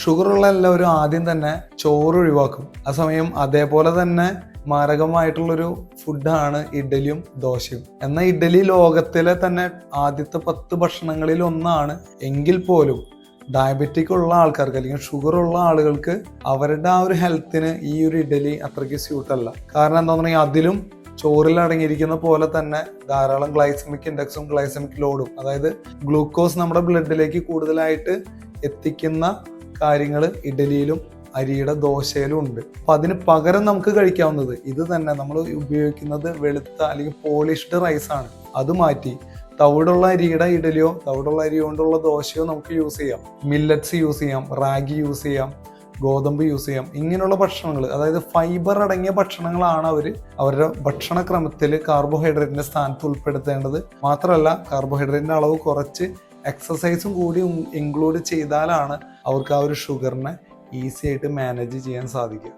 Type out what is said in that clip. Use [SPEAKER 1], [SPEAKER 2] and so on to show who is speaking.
[SPEAKER 1] ഷുഗറുള്ള എല്ലാവരും ആദ്യം തന്നെ ചോറ് ഒഴിവാക്കും. ആ സമയം അതേപോലെ തന്നെ മാരകമായിട്ടുള്ളൊരു ഫുഡാണ് ഇഡലിയും ദോശയും. എന്നാൽ ഇഡലി ലോകത്തിലെ തന്നെ ആദ്യത്തെ 10 ഭക്ഷണങ്ങളിൽ ഒന്നാണ്. എങ്കിൽ പോലും ഡയബറ്റിക് ഉള്ള ആൾക്കാർക്ക് അല്ലെങ്കിൽ ഷുഗർ ഉള്ള ആളുകൾക്ക് അവരുടെ ആ ഒരു ഹെൽത്തിന് ഈ ഒരു ഇഡലി അത്രയ്ക്ക് സ്യൂട്ടല്ല. കാരണം എന്താണെന്ന് പറഞ്ഞാൽ അതിലും ചോറിൽ അടങ്ങിയിരിക്കുന്ന പോലെ തന്നെ ധാരാളം ഗ്ലൈസമിക് ഇൻഡെക്സും ഗ്ലൈസമിക് ലോഡും, അതായത് ഗ്ലൂക്കോസ് നമ്മുടെ ബ്ലഡിലേക്ക് കൂടുതലായിട്ട് എത്തിക്കുന്ന കാര്യങ്ങൾ ഇഡലിയിലും അരിയുടെ ദോശയിലും ഉണ്ട്. അപ്പം അതിന് പകരം നമുക്ക് കഴിക്കാവുന്നത് ഇത് തന്നെ. നമ്മൾ ഉപയോഗിക്കുന്നത് വെളുത്ത അല്ലെങ്കിൽ പോളിഷ്ഡ് റൈസാണ്. അത് മാറ്റി തവിടുള്ള അരിയുടെ ഇഡലിയോ തവിടുള്ള അരി കൊണ്ടുള്ള ദോശയോ നമുക്ക് യൂസ് ചെയ്യാം. മില്ലറ്റ്സ് യൂസ് ചെയ്യാം, റാഗി യൂസ് ചെയ്യാം, ഗോതമ്പ് യൂസ് ചെയ്യാം. ഇങ്ങനെയുള്ള ഭക്ഷണങ്ങൾ, അതായത് ഫൈബർ അടങ്ങിയ ഭക്ഷണങ്ങളാണ് അവരുടെ ഭക്ഷണക്രമത്തിൽ കാർബോഹൈഡ്രേറ്റിന്റെ സ്ഥാനത്ത് ഉൾപ്പെടുത്തേണ്ടത്. മാത്രമല്ല കാർബോഹൈഡ്രേറ്റിന്റെ അളവ് കുറച്ച് എക്സസൈസും കൂടി ഇൻക്ലൂഡ് ചെയ്താലാണ് അവർക്ക് ആ ഒരു ഷുഗറിനെ ഈസി ആയിട്ട് മാനേജ് ചെയ്യാൻ സാധിക്കുക.